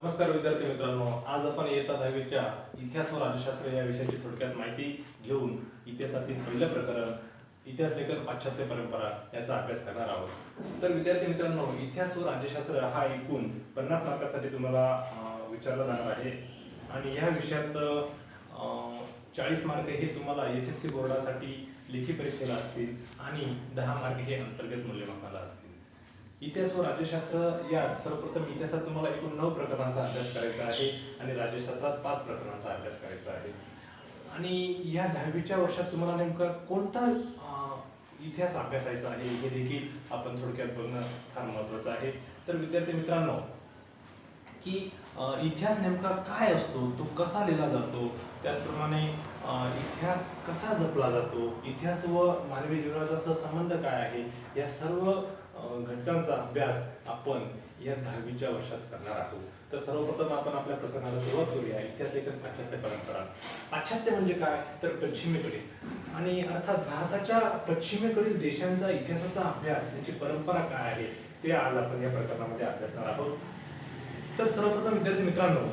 नमस्कार विद्यार्थी मित्रांनो, आज आपण इयत्ता 10वीच्या इतिहास व राज्यशास्त्र या विषयाची थोडक्यात माहिती घेऊन इतिहासातील पहिलं प्रकरण इतिहास लेखन पाश्चात्य परंपरा याचा अभ्यास करणार आहोत। तर विद्यार्थी मित्रांनो, इतिहास व राज्यशास्त्र हा एकूण 50 मार्कासाठी तुम्हाला विचारला जाणार आहे आणि या विषयात 40 मार्क हे तुम्हाला SSC बोर्डासाठी लेखी परीक्षेला असतील आणि 10 मार्क हे अंतर्गत मूल्यमापनाला असतील। इतिहास व राज्यशास्त्र यात सर्वप्रथम इतिहासात तुम्हाला एकूण 9 प्रकरणांचा अभ्यास करायचा आहे आणि राज्यशास्त्रात 5 प्रकरणांचा अभ्यास करायचा आहे। आणि या 10वीच्या वर्षात तुम्हाला नेमका कोणता इतिहास अभ्यासायचा आहे हे देखील आपण थोडक्यात बघणं फार महत्त्वाचं आहे। तर विद्यार्थी मित्रांनो, की इतिहास नेमका काय असतो, तो कसा लिहिला जातो, त्याचप्रमाणे इतिहास कसा जपला जातो, इतिहास व मानवी जीवनाचा संबंध काय आहे, या सर्व घटकांचा अभ्यास आपण या 10वीच्या वर्षात करणार आहोत। तर सर्वप्रथम आपण आपल्या प्रकरणाला सुरुवात करूया। इतिहास लेखन पाश्चात्य परंपरा। पाश्चात्य म्हणजे काय, तर पश्चिमेकडील आणि अर्थात भारताच्या पश्चिमेकडील देशांचा इतिहासाचा अभ्यास, त्याची परंपरा काय आहे ते आज आपण या प्रकरणामध्ये अभ्यासणार आहोत। तर सर्वप्रथम विद्यार्थी मित्रांनो,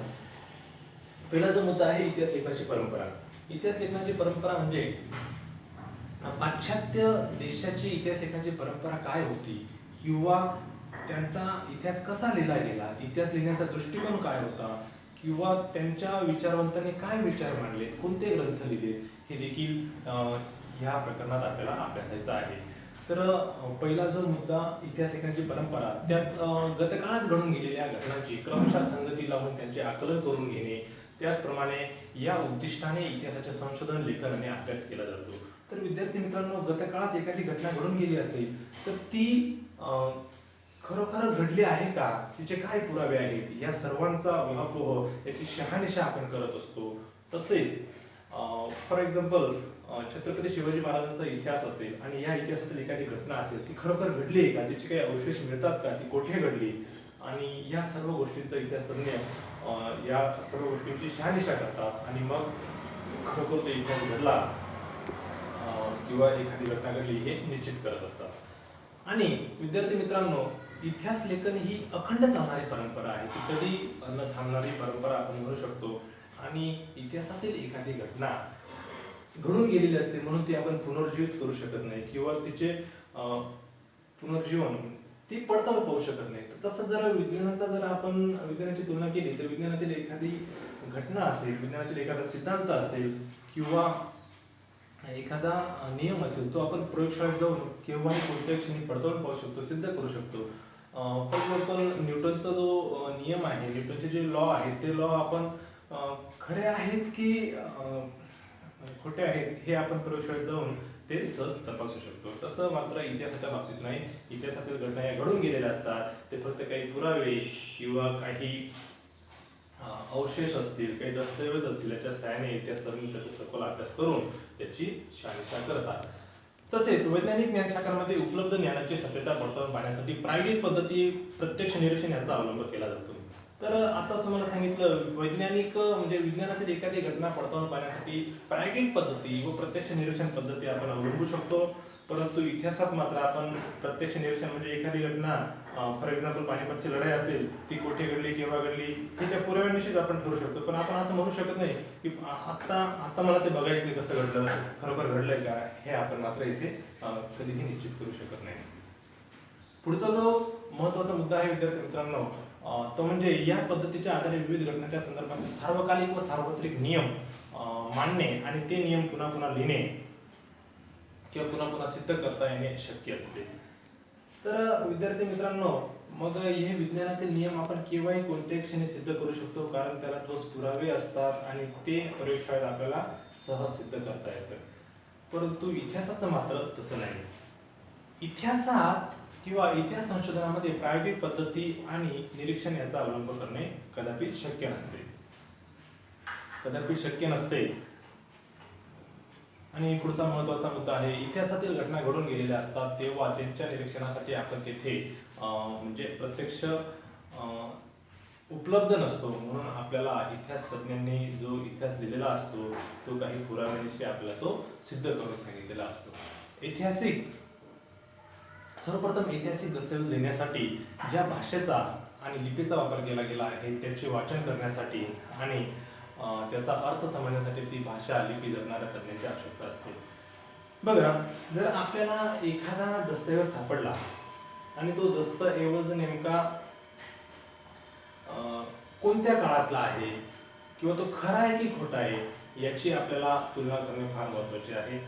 पहिला जो मुद्दा आहे इतिहास लेखनाची परंपरा। इतिहास लेखनाची परंपरा म्हणजे पाश्चात्य देशाची इतिहास लेखनाची परंपरा काय होती किंवा त्यांचा इतिहास कसा लिहिला गेला, इतिहास लिहिण्याचा दृष्टिकोन काय होता किंवा त्यांच्या विचारवंतांनी काय विचार मांडलेत, कोणते ग्रंथ लिहिले, हे देखील या प्रकरणात आपल्याला अभ्यासायचं आहे। तर पहिला जो मुद्दा इतिहास लेखनाची परंपरा, त्यात गतकाळात घडून गेलेल्या घटनांची क्रमशः संगती लावून त्यांचे आकलन करून घेणे, त्याचप्रमाणे या उद्दिष्टाने इतिहासाचे संशोधन, लेखन आणि अभ्यास केला जातो। तर विद्यार्थी मित्रांनो, गतकाळात एखादी घटना घडून गेली असेल तर ती खरोखर घडली आहे का, तिचे काय पुरावे आहेत, या सर्वांचा उहापोह, याची शहानिशा आपण करत असतो। तसेच फॉर एक्झाम्पल छत्रपती शिवाजी महाराजांचा इतिहास असेल आणि या इतिहासातील एखादी घटना असेल, ती खरोखर घडली आहे का, तिचे काही अवशेष मिळतात का, ती कोठे घडली, आणि या सर्व गोष्टींचा इतिहास तज्ञ या सर्व गोष्टींची शहानिशा करतात आणि मग खरोखर तो इतिहास घडला किंवा एखादी घटना घडली हे निश्चित करत असतात। आणि विद्यार्थी मित्रांनो, इतिहास लेखन ही अखंड चालणारी परंपरा आहे, ती कधी न थांबणारी परंपरा आपण म्हणू शकतो। आणि इतिहासातील एखादी घटना घडून गेलेली असते म्हणून ती आपण पुनर्जीवित करू शकत नाही किंवा तिचे पुनर्जीवन ती पडताळून पाहू शकत नाही। तसं जर आपण विज्ञानाची तुलना केली तर विज्ञानातील एखादी घटना असेल, विज्ञानातील एखादा सिद्धांत असेल किंवा एखादा नियम असेल, तो आपण प्रयोगशाळेत जाऊन केव्हाही कोणत्याही क्षणी पडताळून पाहू शकतो, सिद्ध करू शकतो। फॉर एक्झाम्पल न्यूटनचा जो नियम आहे, न्यूटनचे जे लॉ आहेत, ते लॉ आपण खरे आहेत की खोटे आहेत हे आपण प्रयोगशाळेत जाऊन ते सहज तपासू शकतो। तसं मात्र इतिहासाच्या बाबतीत नाही। इतिहासातील घटना या घडून गेलेल्या असतात, ते फक्त काही पुरावे किंवा काही अवशेष असतील, काही दस्तऐवज असतील, याच्या सहाय्याने इतिहासतज्ञ त्याचा सखोल अभ्यास करून त्याची शहानिशा करतात। तसेच वैज्ञानिक ज्ञानशाखांमध्ये उपलब्ध ज्ञानाची सत्यता पडताळून पाहण्यासाठी प्रायोगिक पद्धती, प्रत्यक्ष निरीक्षण याचा अवलंब केला जातो। तर आता तुम्हाला सांगितलं, वैज्ञानिक म्हणजे विज्ञानातील एखादी घटना पडताळून पाहण्यासाठी प्रायोगिक पद्धती व प्रत्यक्ष निरीक्षण पद्धती आपण अवलंबू शकतो, परंतु इतिहासात मात्र आपण प्रत्यक्ष निरीक्षण म्हणजे एखादी घटना फॉर एक्झाम्पल पानिपतची लढाई असेल, ती कोठे घडली, केव्हा घडली, हे त्या पुराव्यानिशीच आपण ठरवू शकतो। पण आपण असं म्हणू शकत नाही की आता मला ते बघायचं कसं घडलं, खरोखर घडलंय का, हे आपण मात्र इथे कधीही निश्चित करू शकत नाही। पुढचा जो महत्त्वाचा मुद्दा आहे विद्यार्थी मित्रांनो, तो म्हणजे या पद्धतीच्या आधारे विविध घटनांच्या संदर्भात सार्वकालिक व सार्वत्रिक नियम मांडणे आणि ते नियम पुन्हा पुन्हा लिहिणे किंवा पुन्हा पुन्हा सिद्ध करता येणे शक्य असते। तर विद्यार्थी मित्रांनो, मग हे विज्ञानातील नियम आपण केव्हाही कोणत्याही क्षणी सिद्ध करू शकतो, कारण त्याला ठोस पुरावे असतात आणि ते प्रयोगशाळेत आपल्याला सहज सिद्ध करता येतं। परंतु इतिहासाचं मात्र तसं नाही। इतिहासात किंवा इतिहास संशोधनामध्ये प्रायोगिक पद्धती आणि निरीक्षण याचा अवलंब करणे कदापि शक्य नसते। आणि पुढचा महत्त्वाचा मुद्दा आहे, इतिहासातील घटना घडून गेलेल्या असतात तेव्हा त्यांच्या निरीक्षणासाठी आपण तेथे म्हणजे प्रत्यक्ष उपलब्ध नसतो, म्हणून आपल्याला इतिहास तज्ञांनी जो इतिहास लिहिलेला असतो तो काही पुराव्यानिशी आपल्याला तो सिद्ध करून सांगितलेला असतो। सर्वप्रथम ऐतिहासिक दस्तऐवज लिहिण्यासाठी ज्या भाषेचा आणि लिपीचा वापर केला गेला आहे त्याचे वाचन करण्यासाठी आणि त्याचा अर्थ समजण्यासाठी ती भाषा लिपी जपणाऱ्या तज्ञांची आवश्यकता असते. बघा, जर आपल्याला एखादा दस्तऐवज सापडला आणि तो दस्तऐवज नेमका कोणत्या काळातला आहे किंवा तो खरा आहे की खोटा आहे याची आपल्याला तुलना करणे फार महत्त्वाचे आहे.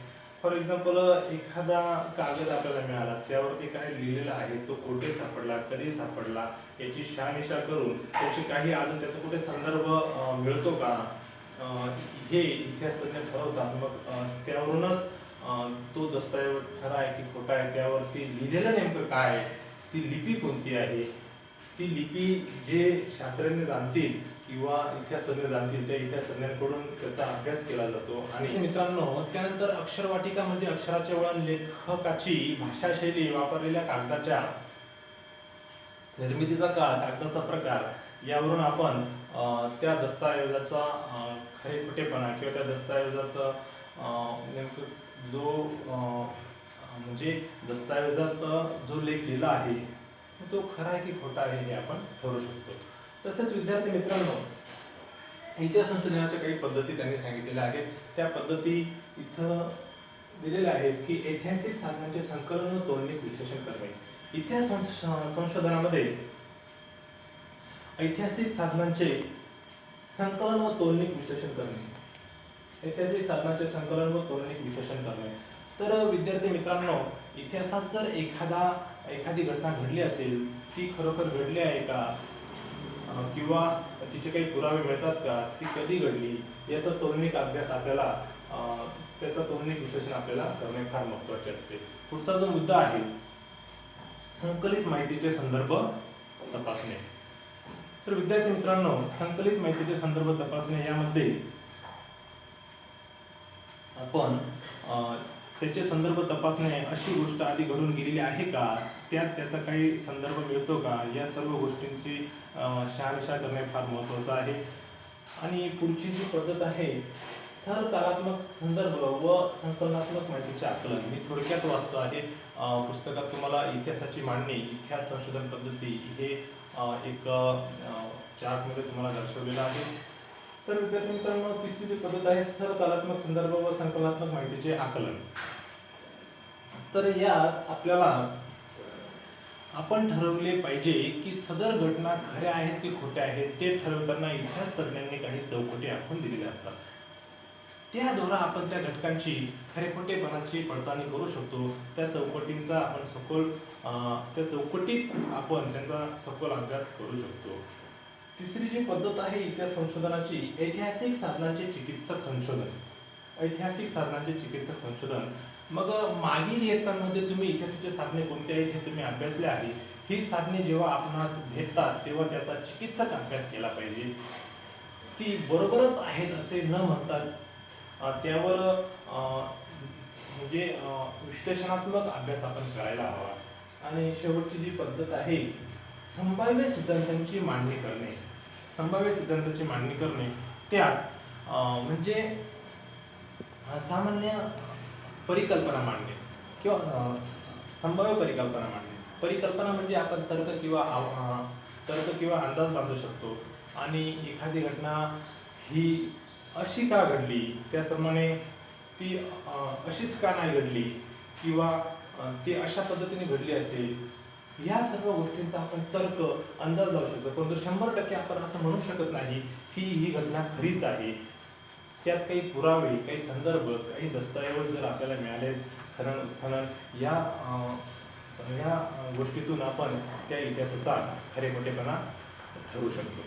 फॉर एक्झाम्पल, एखादा कागद आपल्याला मिळाला, त्यावरती काय लिहिलेलं आहे, तो कुठे सापडला, कधी सापडला याची शहानिशा करून त्याची काही अजून त्याचा कुठे संदर्भ मिळतो का हे इतिहास तज्ञ ठरवतात. मग त्यावरूनच तो दस्तऐवज खरा आहे की खोटा आहे, त्यावरती लिहिलेलं नेमकं काय आहे, ती लिपी कोणती आहे, ती लिपी जे शास्त्रज्ञ जाणतील किंवा इतिहास तज्ञ जाणतील त्या इतिहास तज्ञांकडून त्याचा अभ्यास केला जातो. आणि मित्रांनो, त्यानंतर अक्षरवाटिका म्हणजे अक्षराचे वळण, लेखकाची भाषाशैली, वापरलेल्या कागदाच्या निर्मितीचा काळ, कागदाचा प्रकार यावरून आपण त्या दस्तऐवजाचा खरे खोटेपणा किंवा त्या दस्तऐवजात नेमकं जो म्हणजे दस्तऐवजात जो लेख लिहिला आहे तो खरा आहे की खोटा आहे हे आपण ठरवू शकतो. तसेच विद्यार्थी मित्रांनो, इतिहास संशोधनाच्या काही पद्धती त्यांनी सांगितलेल्या आहेत. त्या पद्धती इथं दिलेल्या आहेत की ऐतिहासिक साधनांचे संकलन व तोलनिक विश्लेषण करणे. इतिहास संशोधनामध्ये ऐतिहासिक साधनांचे संकलन व तोलनिक विश्लेषण करणे, ऐतिहासिक साधनांचे संकलन व तोलनिक विश्लेषण करणे. तर विद्यार्थी मित्रांनो, इतिहासात जर एखादी घटना घडली असेल, ती खरोखर घडली आहे का किंवा तिचे काही पुरावे मिळतात का, ती कधी घडली याचा तोलनिक अभ्यास आपल्याला त्याचा तोलनिक विश्लेषण आपल्याला करणे फार महत्त्वाचे असते. पुढचा जो मुद्दा आहे, संकलित माहितीचे संदर्भ तपासणे. तर विद्यार्थी मित्रांनो, संकलित माहितीचे संदर्भ तपासणे यामध्ये आपण त्याचे संदर्भ तपासणे, अशी गोष्ट आधी घडून गेलेली आहे का, त्यात त्याचा काही संदर्भ मिळतो का, या सर्व गोष्टींची शहानिशा करणे फार महत्त्वाचं आहे. आणि पुढची जी पद्धत आहे, स्थल कालात्मक संदर्भ व संकलनात्मक माहितीचे आकलन. मी थोडक्यात वाचतो आहे. पुस्तकात तुम्हाला इतिहासाची मांडणी, इतिहास संशोधन पद्धती हे एक चार्टमध्ये तुम्हाला दर्शवलेलं आहे. तर विद्यार्थी मित्रांनो, तिसरी जी पद्धत आहे, स्थल कालात्मक संदर्भ व संकलनात्मक माहितीचे आकलन. तर यात आपल्याला आपण ठरवले पाहिजे की सदर घटना खऱ्या आहेत की खोट्या आहेत. ते ठरवताना इतिहास तज्ञांनी काही चौकटी आखून दिलेल्या असतात. त्याद्वारे आपण त्या घटकांची खरे खोटेपणाची पडताळणी करू शकतो. त्या चौकटींचा आपण त्या चौकटीत आपण त्यांचा सखोल अभ्यास करू शकतो. तिसरी जी पद्धत आहे इतिहास संशोधनाची, ऐतिहासिक साधनांचे चिकित्सक संशोधन. ऐतिहासिक साधनांचे चिकित्सक संशोधन. मग मागील इयत्तांमध्ये तुम्ही इतिहासाचे साधने कोणते आहेत हे तुम्ही अभ्यासले आहे. ही साधने जेव्हा आपणास भेटतात तेव्हा त्याचा चिकित्सक अभ्यास केला पाहिजे. ती बरोबरच आहेत असे न म्हणतात त्यावर म्हणजे विश्लेषणात्मक अभ्यास आपण करायला हवा. आणि शेवटची जी पद्धत आहे, संभाव्य सिद्धांतांची मांडणी करणे. संभाव्य सिद्धांताची मांडणी करणे त्यात म्हणजे सामान्य परिकल्पना मांडणे किंवा संभाव्य परिकल्पना मांडणे. परिकल्पना म्हणजे आपण तर्क किंवा अंदाज बांधू शकतो. आणि एखादी घटना ही अशी का घडली, त्याचप्रमाणे ती अशीच का नाही घडली किंवा ती अशा पद्धतीने घडली असेल, या सर्व गोष्टींचा आपण तर्क अंदाज लावू शकतो. परंतु 100% आपण असं म्हणू शकत नाही की ही घटना खरीच आहे. त्यात काही पुरावे, काही संदर्भ, काही दस्तऐवज जर आपल्याला मिळाले, खनन उत्खनन या गोष्टीतून आपण त्या इतिहासाचा खरे खोटेपणा ठरवू शकतो.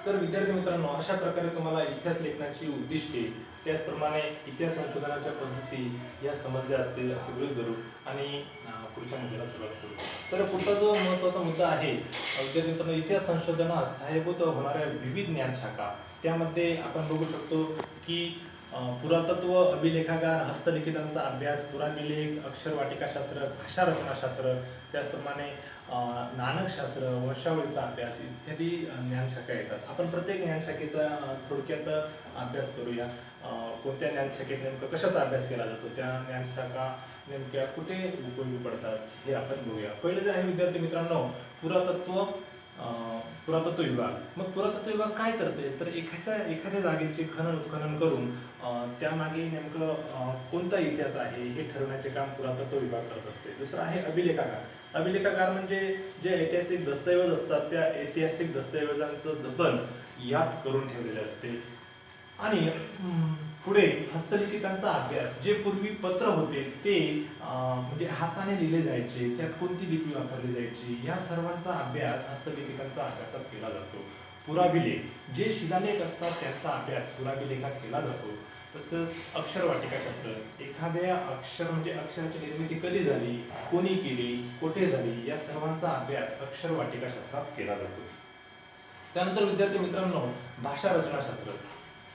तर विद्यार्थी मित्रांनो, अशा प्रकारे तुम्हाला इतिहास लेखनाची उद्दिष्टे, त्याचप्रमाणे इतिहास संशोधनाच्या पद्धती या समजल्या असतील असे गृहीत धरू आणि पुढच्या मुद्द्याला सुरुवात करू. तर पुढचा जो महत्त्वाचा मुद्दा आहे विद्यार्थी मित्रांनो, इतिहास संशोधनास सहाय्यभूत होणाऱ्या विविध ज्ञानशाखा. त्यामध्ये आपण बघू शकतो की पुरातत्व, अभिलेखागार, हस्तलिखितांचा अभ्यास, पुराभिलेख, अक्षरवाटिकाशास्त्र, भाषा रचनाशास्त्र, त्याचप्रमाणे नाणकशास्त्र, वंशावळीचा अभ्यास इत्यादी ज्ञानशाखा येतात. आपण प्रत्येक ज्ञानशाखेचा थोडक्यात अभ्यास करूया. कोणत्या ज्ञानशाखेत नेमकं कशाचा अभ्यास केला जातो, त्या ज्ञानशाखा नेमक्या कुठे उपयोगी पडतात हे आपण बघूया. पहिलं जे आहे विद्यार्थी मित्रांनो, पुरातत्व पुरातत्व विभाग. मग पुरातत्व विभाग काय करते, तर एखाद्या जागेचे खनन उत्खनन करून त्यामागे नेमकं कोणता इतिहास आहे हे ठरवण्याचे काम पुरातत्व विभाग करत असते. दुसरं आहे अभिलेखागार. अभिलेखागार म्हणजे जे ऐतिहासिक दस्तऐवज असतात त्या ऐतिहासिक दस्तऐवजांचं जतन यात करून ठेवलेले असते. आणि पुढे हस्तलिखितांचा अभ्यास. जे पूर्वी पत्र होते ते म्हणजे हाताने लिहिले जायचे, त्यात कोणती लिपी वापरली जायची, या सर्वांचा अभ्यास हस्तलिखितांचा अभ्यासात केला जातो. पुराभिलेख. जे शिलालेख असतात त्यांचा अभ्यास पुराभिलेखात केला जातो. तसंच अक्षरवाटिकाशास्त्र. एखाद्या अक्षर म्हणजे अक्षराची निर्मिती कधी झाली, कोणी केली, कुठे झाली, या सर्वांचा अभ्यास अक्षरवाटिकाशास्त्रात केला जातो. त्यानंतर विद्यार्थी मित्रांनो, भाषा रचनाशास्त्र.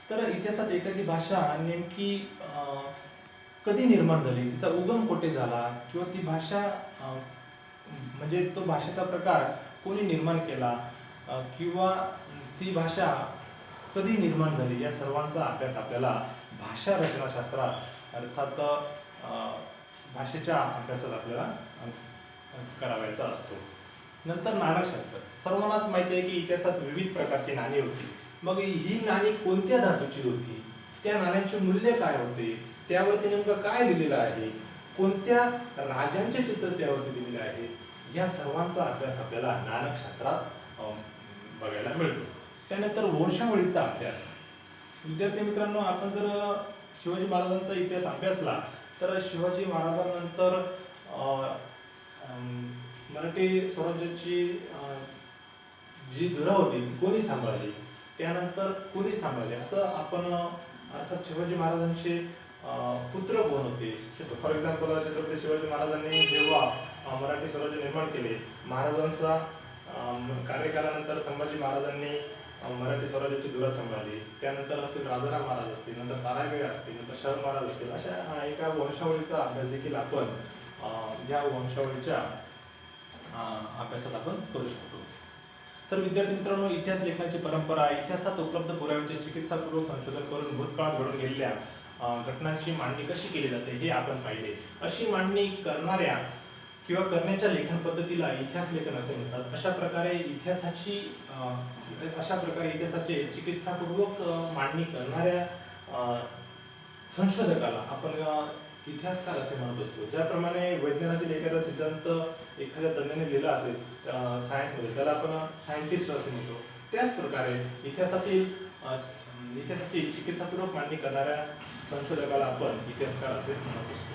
तर इतिहासात एखादी भाषा नेमकी कधी निर्माण झाली, तिचा उगम कुठे झाला, किंवा ती भाषा म्हणजे तो भाषेचा प्रकार कोणी निर्माण केला, किंवा ती भाषा कधी निर्माण झाली, या सर्वांचा अभ्यास आपल्याला भाषा रचनाशास्त्रात अर्थात भाषेच्या अभ्यासात आपल्याला करावायचा असतो. नंतर नाणकशास्त्र. सर्वांनाच माहिती आहे की इतिहासात विविध प्रकारची नाणी होती. मग ही नाणी कोणत्या धातूची होती, त्या नाण्यांचे मूल्य काय होते, त्यावरती नेमकं काय लिहिलेलं आहे, कोणत्या राजांचे चित्र त्यावरती दिलेले आहे, या सर्वांचा अभ्यास आपल्याला नाणकशास्त्रात बघायला मिळतो. त्यानंतर वंशावळीचा अभ्यास. विद्यार्थी मित्रांनो, आपण जर शिवाजी महाराजांचा इतिहास अभ्यासला तर शिवाजी महाराजांनंतर मराठी स्वराज्याची जी धुरा होती कोणी सांभाळली, त्यानंतर कोणी सांभाळले, असं आपण अर्थात शिवाजी महाराजांचे पुत्र कोण होते. फॉर एक्झाम्पल छत्रपती शिवाजी महाराजांनी जेव्हा मराठी स्वराज्य निर्माण केले, महाराजांचा कार्यकालानंतर संभाजी महाराजांनी मराठी स्वराज्याची धुरा सांभाळली. त्यानंतर असेल राजाराम महाराज असतील, नंतर तारागड असतील, नंतर शहाजी महाराज असतील, अशा एका वंशावळीचा अभ्यास देखील आपण या वंशावळीच्या अभ्यासात आपण करू शकतो. तर विद्यार्थी मित्रांनो, इतिहास लेखनाची परंपरा. इतिहासात उपलब्ध पुराव्यांचे चिकित्सापूर्वक संशोधन करून भूतकाळात घडून गेलेल्या घटनांची मांडणी कशी केली जाते हे आपण पाहिले. अशी मांडणी करणाऱ्या किंवा करण्याच्या लेखन पद्धतीला इतिहास लेखन असे म्हणतात. अशा प्रकारे इतिहासाचे चिकित्सापूर्वक मांडणी करणाऱ्या संशोधकाला आपण इतिहासकार असे म्हणत असतो. ज्याप्रमाणे वैज्ञानातील एखादा सिद्धांत एखाद्या तज्ञाने लिहिला असेल सायन्समध्ये, त्याला आपण सायंटिस्ट असे म्हणतो. त्याच प्रकारे इतिहासाची चिकित्सापूर्वक मांडणी करणाऱ्या संशोधकाला आपण इतिहासकार असे म्हणत असतो.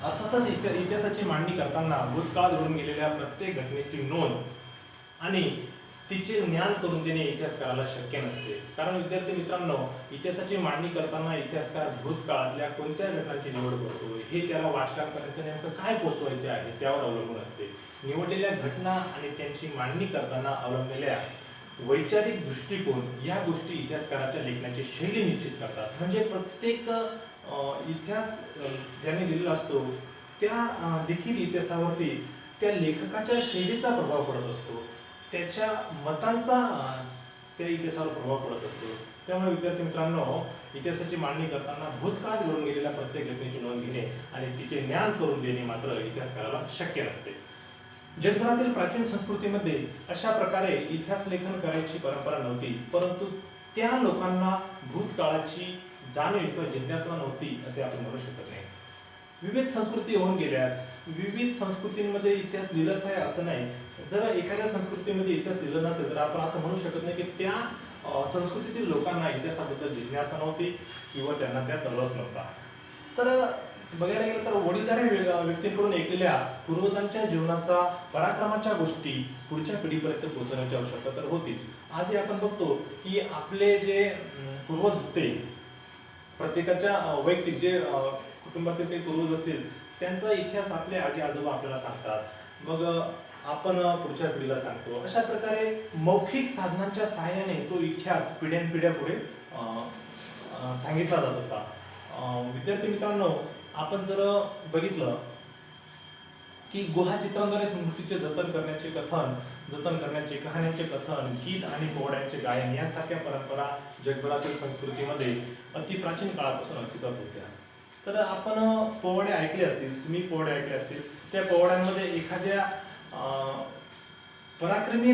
अर्थातच इतिहासाची मांडणी करताना भूतकाळात घडून गेलेल्या प्रत्येक घटनेची नोंद आणि तिचे ज्ञान करून देणे इतिहासकाराला शक्य नसते. कारण विद्यार्थी मित्रांनो, इतिहासाची मांडणी करताना इतिहासकार भूतकाळातल्या कोणत्या घटनांची निवड करतो हे त्याला वाचकांपर्यंत नेमकं काय पोचवायचे आहे त्यावर अवलंबून असते. निवडलेल्या घटना आणि त्यांची मांडणी करताना अवलंबलेल्या वैचारिक दृष्टिकोन या गोष्टी इतिहासकाराच्या लेखनाची शैली निश्चित करतात. म्हणजे प्रत्येक इतिहास ज्याने लिहिलेला असतो त्या देखील इतिहासावरती त्या लेखकाच्या शैलीचा प्रभाव पडत असतो, त्याच्या मतांचा त्या इतिहासावर प्रभाव पडत असतो. त्यामुळे विद्यार्थी मित्रांनो, इतिहासाची मांडणी करताना भूतकाळात घडून गेलेल्या प्रत्येक घटनेची नोंद घेणे आणि तिचे ज्ञान करून देणे मात्र इतिहासकाराला शक्य नसते. जगभरातील प्राचीन संस्कृतीमध्ये अशा प्रकारे इतिहास लेखन करायची परंपरा नव्हती, परंतु त्या लोकांना भूतकाळाची जाणीव किंवा जिज्ञासा नव्हती असे आपण म्हणू शकत नाही. विविध संस्कृती होऊन गेल्या, विविध संस्कृतींमध्ये इतिहास लिहिलाच आहे असं नाही. जर एखाद्या संस्कृतीमध्ये इतिहास लिहिला नसेल तर आपण असं म्हणू शकत नाही की त्या संस्कृतीतील लोकांना इतिहासाबद्दल जिज्ञासा नव्हती किंवा त्यांना त्यात रस नव्हता. तर बघायला गेलं तर वडीलधाऱ्या व्यक्तींकडून ऐकलेल्या पूर्वजांच्या जीवनाचा पराक्रमाच्या गोष्टी पुढच्या पिढीपर्यंत पोहोचवण्याची आवश्यकता तर होतीच. आजही आपण बघतो की आपले जे पूर्वज होते, प्रत्येकाच्या वैयक्तिक जे कुटुंबातील काही पूर्वज असतील त्यांचा इतिहास आपले आजी आजोबा आपल्याला सांगतात, मग आपण पुढच्या पिढीला सांगतो. अशा प्रकारे मौखिक साधनांच्या सहाय्याने तो इतिहास पिढ्यानपिढ्या पुढे सांगितला जात होता. विद्यार्थी मित्रांनो, आपण जर बघितलं की गुहा चित्रांद्वारे स्मृतीचे जतन करण्याचे कथन जतन करण्याचे, कहाण्यांचे कथन, गीत आणि पोवाड्यांचे गायन यांसारख्या परंपरा जगभरातील संस्कृतीमध्ये अति प्राचीन काळापासून अस्तित्वात होत्या. तर आपण पोवाडे ऐकले असतील, तुम्ही पोवाडे ऐकले असतील. त्या पोवाड्यांमध्ये एखाद्या पराक्रमी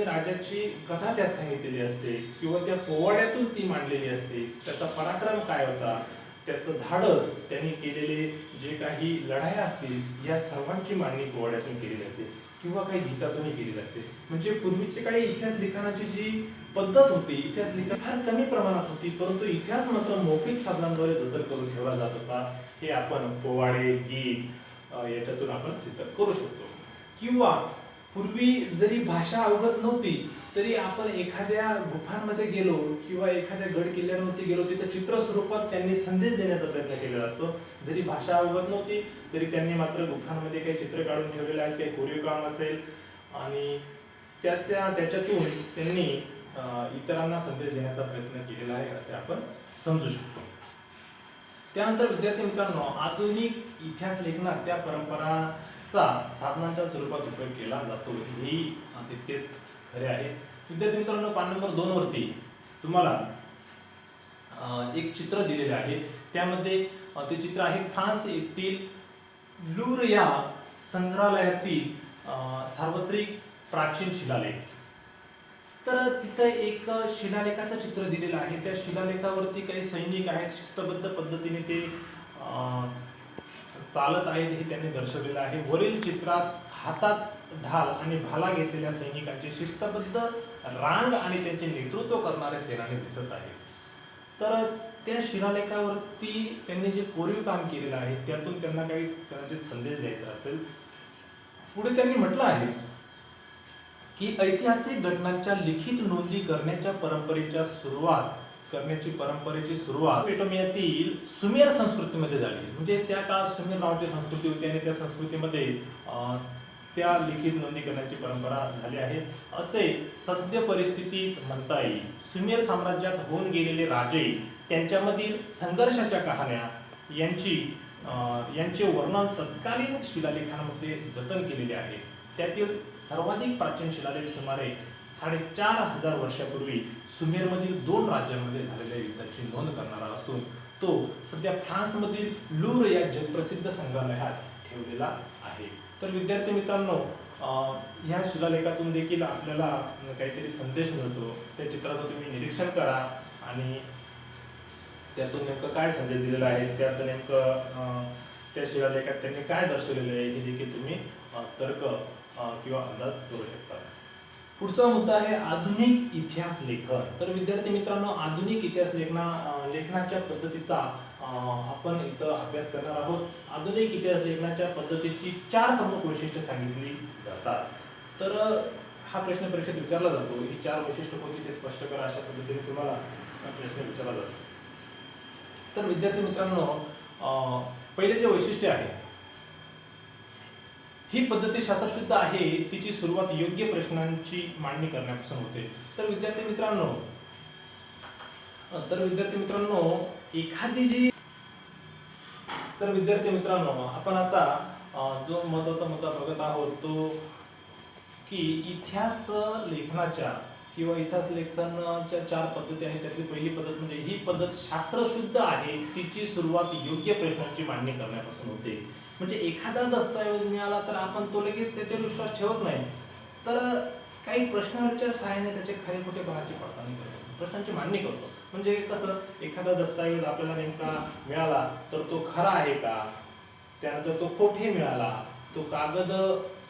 राजाची कथा त्यात सांगितलेली असते किंवा त्या पोवाड्यातून ती मांडलेली असते. त्याचा पराक्रम काय होता, त्याचं धाडस, त्यांनी केलेले जे काही लढाया असतील या सर्वांची मांडणी पोवाड्यातून केलेली असते किंवा काही गीतातूनही केलेली असते. म्हणजे पूर्वीच्या काळी इतिहास लिखाणाची जी पद्धत होती, इतिहास लिखाण फार कमी प्रमाणात होती, परंतु इतिहास मात्र मौखिक साधनांद्वारे जतन करून ठेवला जात होता. हे आपण पोवाडे, गीत याच्यातून आपण सिद्ध करू शकतो. किंवा पूर्वी जरी भाषा अवगत नव्हती तरी आपण एखाद्या गुफांमध्ये गेलो किंवा एखाद्या गड किल्ल्यांवरती गेलो, तिथे चित्र स्वरूपात त्यांनी संदेश देण्याचा प्रयत्न केलेला असतो. जरी भाषा अवगत नव्हती तरी त्यांनी मात्र गुफांमध्ये काही चित्र काढून ठेवलेले आहेत, काही कोरीव काम असेल आणि त्याच्यातून त्यांनी इतरांना संदेश देण्याचा प्रयत्न केलेला आहे असे आपण समजू शकतो. त्यानंतर विद्यार्थी मित्रांनो, आधुनिक इतिहास लेखनात त्या परंपराचा साधनांच्या स्वरूपात उपयोग केला जातो, हे तितकेच खरे आहे. विद्यार्थी मित्रांनो, पान नंबर 2 वरती तुम्हाला एक चित्र दिलेले आहे. त्यामध्ये ते चित्र आहे फ्रान्स येथील लूव्र या संग्रहालयातील सार्वत्रिक प्राचीन शिलालेख. तर तिथे एक शिलालेखाचं चित्र दिलेलं आहे. त्या शिलालेखावरती काही सैनिक आहेत, शिस्तबद्ध पद्धतीने ते चालत आहेत हे त्यांनी दर्शवलेलं आहे. वरील चित्रात हातात ढाल आणि भाला घेतलेल्या सैनिकांचे शिस्तबद्ध रांग आणि त्यांचे नेतृत्व करणारे सेनानी दिसत आहेत. तर त्या शिलालेखावरती त्यांनी जे कोरीव काम केलेलं आहे त्यातून त्यांना काही कदाचित संदेश द्यायचा असेल. पुढे त्यांनी म्हटलं आहे की ऐतिहासिक घटनांच्या लिखित नोंदी करण्याची सुरुवात मेसोपोटेमियातील सुमेर संस्कृतीमध्ये झाली. म्हणजे त्या काळात सुमेर नावाची संस्कृती होती आणि त्या संस्कृतीमध्ये त्या लिखित नोंदी करण्याची परंपरा झाली आहे असे सद्य परिस्थितीत म्हणता येईल. सुमेर साम्राज्यात होऊन गेलेले राजे, त्यांच्यामधील संघर्षाच्या कहाण्या यांचे वर्णन तत्कालीन शिलालेखांमध्ये जतन केलेले आहे. त्यातील सर्वाधिक प्राचीन शिलालेख सुमारे 4500 वर्षापूर्वी सुमेरमधील 2 राज्यांमध्ये झालेल्या युद्धाची नोंद करणारा असून तो सध्या फ्रान्समधील लूव्र या जगप्रसिद्ध संग्रहालयात ठेवलेला आहे. तर विद्यार्थी मित्रांनो, ह्या शिलालेखातून देखील आपल्याला काहीतरी संदेश मिळतो. त्या चित्राचं तुम्ही निरीक्षण करा आणि त्यातून नेमकं काय संदेश दिलेला आहे, त्यात नेमकं त्या शिलालेखात त्यांनी काय दर्शवलेलं आहे हे देखील तुम्ही तर्क किंवा अंदाज करू शकता. पुढचा मुद्दा आहे आधुनिक इतिहास लेखन. तर विद्यार्थी मित्रांनो, आधुनिक इतिहास लेखनाच्या पद्धतीचा आपण इथं अभ्यास करणार आहोत. आधुनिक इतिहास लेखनाच्या पद्धतीची 4 प्रमुख वैशिष्ट्ये सांगितली जातात. तर हा प्रश्न परीक्षेत विचारला जातो. ही 4 वैशिष्ट्ये कोणती ते स्पष्ट करा, अशा पद्धतीने तुम्हाला प्रश्न विचारला जातो. तर विद्यार्थी मित्रांनो, पहिले जे वैशिष्ट्य आहे, ही पद्धती शास्त्रशुद्ध आहे. तिची सुरुवात योग्य प्रश्नांची मांडणी करण्यापासून होते. तर विद्यार्थी मित्रांनो, आपण आता जो महत्त्वाचा मुद्दा बघत आहोत तो की इतिहास लेखनाच्या किंवा इतिहास लेखनाच्या 4 पद्धती आहेत. त्यातली पहिली पद्धत म्हणजे ही पद्धत शास्त्रशुद्ध आहे. तिची सुरुवात योग्य प्रश्नांची मांडणी करण्यापासून होते. म्हणजे एखादा दस्तऐवज मिळाला तर आपण तो लगेच त्याच्यावर विश्वास ठेवत नाही, तर काही प्रश्नांच्या सहाय्याने त्याचे खरे खोटेपणाची पडताळणी करतो, प्रश्नांची मांडणी करतो. म्हणजे कसं, एखादा दस्तऐवज आपल्याला नेमका मिळाला तर तो खरा आहे का, त्यानंतर तो कोठे मिळाला, तो कागद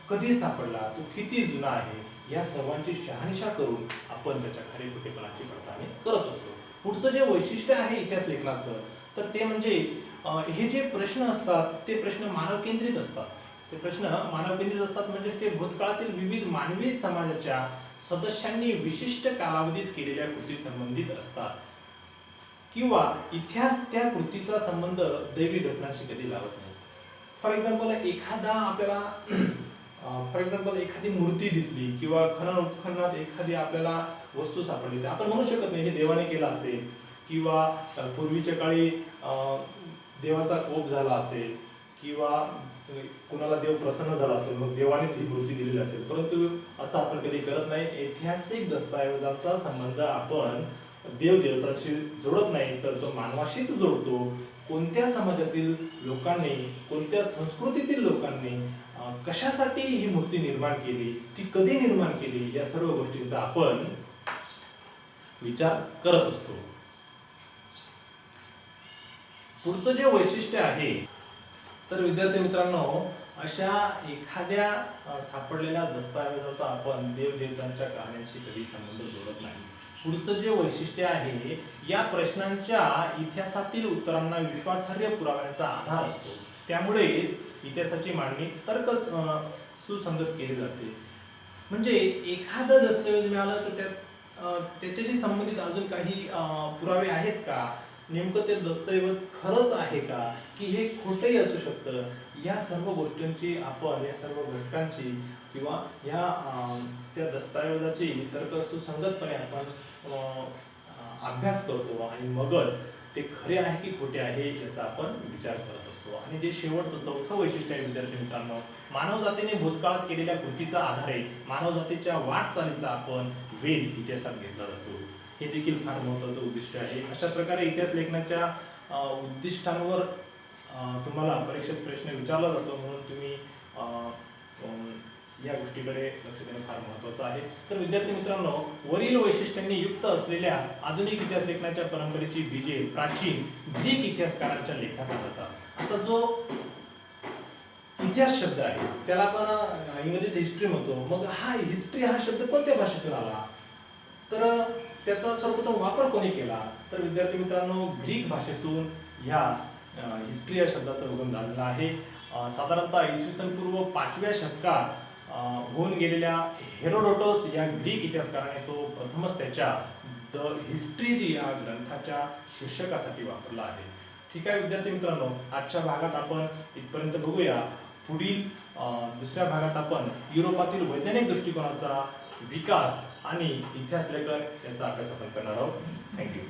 कधी सापडला, तो किती जुना आहे, या सर्वांची शहानिशा करून आपण त्याच्या खरे खोटेपणाची पडताळणी करत असतो. पुढचं जे वैशिष्ट्य आहे इतिहास लेखनाचं, तर ते म्हणजे हे जे प्रश्न असतात ते प्रश्न मानव केंद्रित असतात. म्हणजे ते भूतकाळातील विविध मानवी समाजाच्या सदस्यांनी विशिष्ट कालावधीत केलेल्या कृती संबंधित असतात किंवा इतिहास त्या कृतीचा संबंध दैवी घटनांशी कधी लावत नाही. फॉर एक्झाम्पल एखादी मूर्ती दिसली किंवा खनन उत्खननात एखादी आपल्याला वस्तू सापडली, आपण म्हणू शकत नाही हे देवाने केलं असेल किंवा पूर्वीच्या काळी देवाचा कोप झाला असेल किंवा कुणाला देव प्रसन्न झाला असेल मग देवानेच ही मूर्ती दिलेली असेल, परंतु असं आपण कधी करत नाही. ऐतिहासिक दस्तऐवजाचा संबंध आपण देवदेवतांशी जोडत नाही, तर तो मानवाशीच जोडतो. कोणत्या समाजातील लोकांनी, कोणत्या संस्कृतीतील लोकांनी कशासाठी ही मूर्ती निर्माण केली, ती कधी निर्माण केली, या सर्व गोष्टींचा आपण विचार करत असतो. पुढचं जे वैशिष्ट्य आहे, तर विद्यार्थी मित्रांनो, अशा एखाद्या सापडलेल्या दस्तऐवजाचा आपण देवदेवतांच्या कहाण्यांशी कधी संबंध जोडत नाही. पुढचं जे वैशिष्ट्य आहे, या प्रश्नांच्या इतिहासातील उत्तरांना विश्वासार्ह पुराव्यांचा आधार असतो. त्यामुळेच इतिहासाची मांडणी तर्क सुसंगत केली जाते. म्हणजे एखादा दस्तऐवज मिळाला तर त्याच्याशी संबंधित अजून काही पुरावे आहेत का, नेमकं ते दस्तऐवज खरंच आहे का, की हे खोटंही असू शकतं, या सर्व गोष्टींची आपण, या सर्व घटकांची किंवा ह्या त्या दस्तऐवजाची तर्क सुसंगतपणे आपण अभ्यास करतो आणि मगच ते खरे आहे की खोटे आहे याचा आपण विचार करत असतो. आणि जे शेवटचं चौथं वैशिष्ट्य आहे विद्यार्थी मित्रांनो, मानवजातीने भूतकाळात केलेल्या कृतीचा आधारे मानवजातीच्या वाटचालीचा आपण वेध इतिहासात घेतला जातो. हे देखील फार महत्त्वाचं उद्दिष्ट आहे. अशा प्रकारे इतिहास लेखनाच्या उद्दिष्टांवर तुम्हाला परीक्षेत प्रश्न विचारला जातो, म्हणून तुम्ही या गोष्टीकडे लक्ष देणं फार महत्त्वाचं आहे. तर विद्यार्थी मित्रांनो, वरील वैशिष्ट्यांनी युक्त असलेल्या आधुनिक इतिहास लेखनाच्या परंपरेची बीजे प्राचीन ग्रीक इतिहासकारांच्या लेखनात आढळतात. आता जो इतिहास शब्द आहे त्याला आपण इंग्रजीत हिस्ट्री म्हणतो. मग हा हिस्ट्री हा शब्द कोणत्या भाषेतून आला, तर त्याचा सर्वप्रथम वापर कोणी केला, तर विद्यार्थी मित्रांनो, ग्रीक भाषेतून ह्या हिस्ट्री या शब्दाचा उगम झालेला आहे. साधारणतः इसवी सन पूर्व 5व्या शतकात होऊन गेलेल्या हेरोडोटस या ग्रीक इतिहासकाराने तो प्रथमच त्याच्या द हिस्ट्री जी या ग्रंथाच्या शीर्षकासाठी वापरला आहे. ठीक आहे विद्यार्थी मित्रांनो, आजच्या भागात आपण इथपर्यंत बघूया. पुढील दुसऱ्या भागात आपण युरोपातील वैज्ञानिक दृष्टिकोनाचा विकास आणि इतिहास लेखन याचा अभ्यास आपण करणार आहोत. थँक्यू.